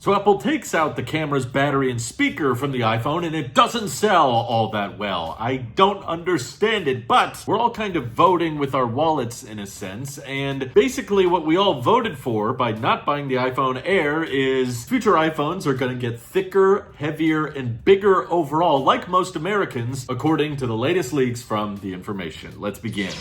So Apple takes out the camera's battery and speaker from the iPhone and it doesn't sell all that well. I don't understand it, but we're all kind of voting with our wallets in a sense, and basically what we all voted for by not buying the iPhone Air is future iPhones are going to get thicker, heavier, and bigger overall, like most Americans, according to the latest leaks from The Information. Let's begin.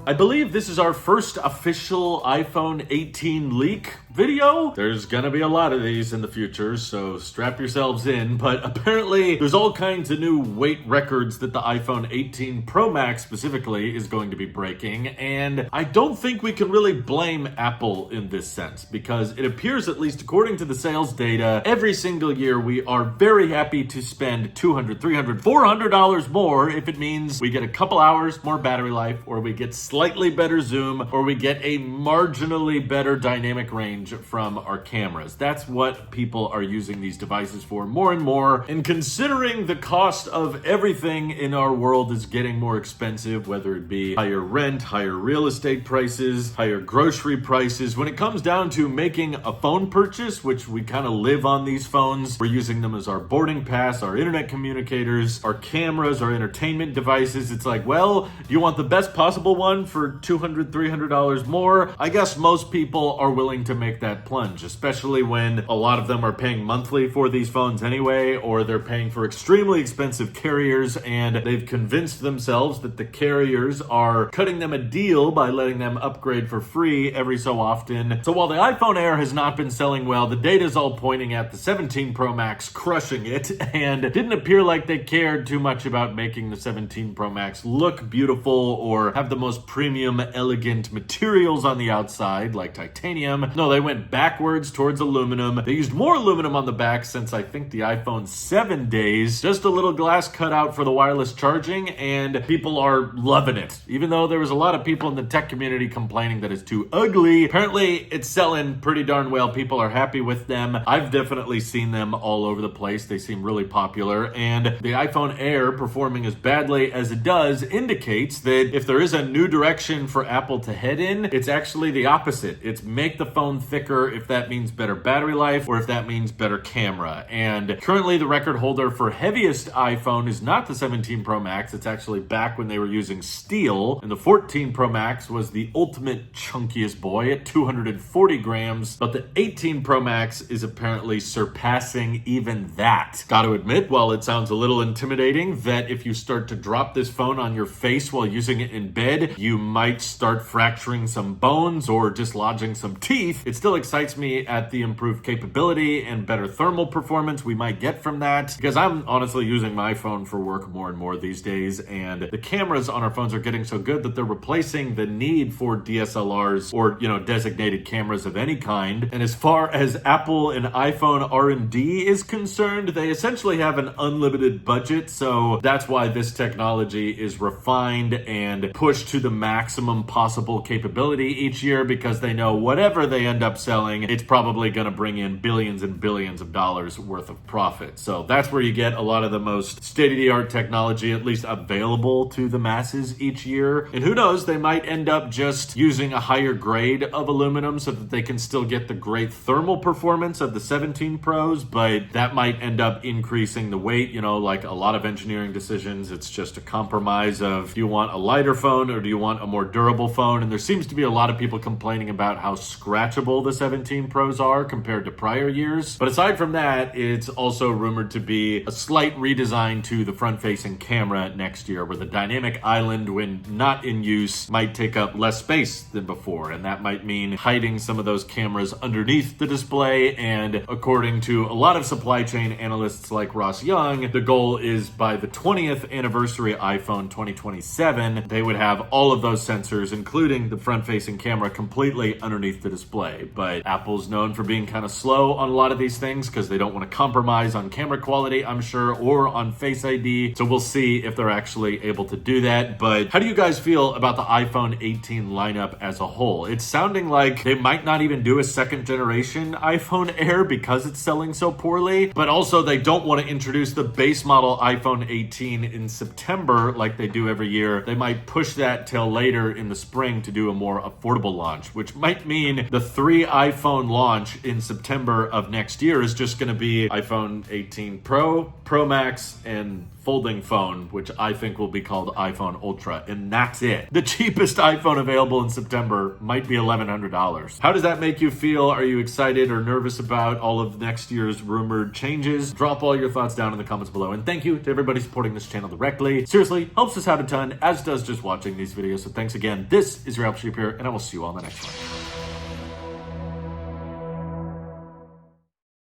I believe this is our first official iPhone 18 leak video. There's gonna be a lot of these in the future, so strap yourselves in, but apparently there's all kinds of new weight records that the iPhone 18 Pro Max specifically is going to be breaking, and I don't think we can really blame Apple in this sense, because it appears, at least according to the sales data, every single year we are very happy to spend $200, $300, $400 more if it means we get a couple hours more battery life, or we get slightly better zoom, or we get a marginally better dynamic range from our cameras. That's what people are using these devices for more and more. And considering the cost of everything in our world is getting more expensive, whether it be higher rent, higher real estate prices, higher grocery prices, when it comes down to making a phone purchase, which we kind of live on these phones, we're using them as our boarding pass, our internet communicators, our cameras, our entertainment devices. It's like, well, do you want the best possible one for $200, $300 more? I guess most people are willing to make that plunge, especially when a lot of them are paying monthly for these phones anyway, or they're paying for extremely expensive carriers, and they've convinced themselves that the carriers are cutting them a deal by letting them upgrade for free every so often. So while the iPhone Air has not been selling well, the data is all pointing at the 17 Pro Max crushing it, and it didn't appear like they cared too much about making the 17 Pro Max look beautiful or have the most premium, elegant materials on the outside, like titanium. No, they went backwards towards aluminum. They used more aluminum on the back since I think the iPhone 7 days. Just a little glass cutout for the wireless charging, and people are loving it. Even though there was a lot of people in the tech community complaining that it's too ugly, apparently it's selling pretty darn well. People are happy with them. I've definitely seen them all over the place. They seem really popular, and the iPhone Air performing as badly as it does indicates that if there is a new direction for Apple to head in, it's actually the opposite. It's make the phone thicker if that means better battery life, or if that means better camera. And currently the record holder for heaviest iPhone is not the 17 Pro Max. It's actually back when they were using steel, and the 14 Pro Max was the ultimate chunkiest boy at 240 grams, but the 18 Pro Max is apparently surpassing even that. Gotta admit, while it sounds a little intimidating that if you start to drop this phone on your face while using it in bed, you might start fracturing some bones or dislodging some teeth, it still excites me at the improved capability and better thermal performance we might get from that, because I'm honestly using my phone for work more and more these days, and the cameras on our phones are getting so good that they're replacing the need for DSLRs or, designated cameras of any kind. And as far as Apple and iPhone R&D is concerned, they essentially have an unlimited budget, so that's why this technology is refined and pushed to the maximum possible capability each year, because they know whatever they end up selling, it's probably going to bring in billions and billions of dollars worth of profit. So that's where you get a lot of the most state-of-the-art technology, at least available to the masses each year. And who knows, they might end up just using a higher grade of aluminum so that they can still get the great thermal performance of the 17 Pros, but that might end up increasing the weight. Like a lot of engineering decisions, it's just a compromise of, do you want a lighter phone or do you want a more durable phone? And there seems to be a lot of people complaining about how scratchable the 17 Pros are compared to prior years. But aside from that, it's also rumored to be a slight redesign to the front-facing camera next year, where the dynamic island, when not in use, might take up less space than before. And that might mean hiding some of those cameras underneath the display. And according to a lot of supply chain analysts like Ross Young, the goal is by the 20th anniversary iPhone 2027, they would have all of those sensors, including the front-facing camera, completely underneath the display. But Apple's known for being kind of slow on a lot of these things because they don't want to compromise on camera quality, I'm sure, or on Face ID. So we'll see if they're actually able to do that. But how do you guys feel about the iPhone 18 lineup as a whole? It's sounding like they might not even do a second generation iPhone Air because it's selling so poorly, but also they don't want to introduce the base model iPhone 18 in September like they do every year. They might push that till until later in the spring to do a more affordable launch, which might mean the 3 iPhone launch in September of next year is just going to be iPhone 18 Pro, Pro Max, and folding phone, which I think will be called iPhone Ultra, and that's it. The cheapest iPhone available in September might be $1,100. How does that make you feel? Are you excited or nervous about all of next year's rumored changes? Drop all your thoughts down in the comments below, and thank you to everybody supporting this channel directly. Seriously, helps us out a ton, as does just watching these videos, so thanks again. This is your Apple Sheep here, and I will see you all in the next one.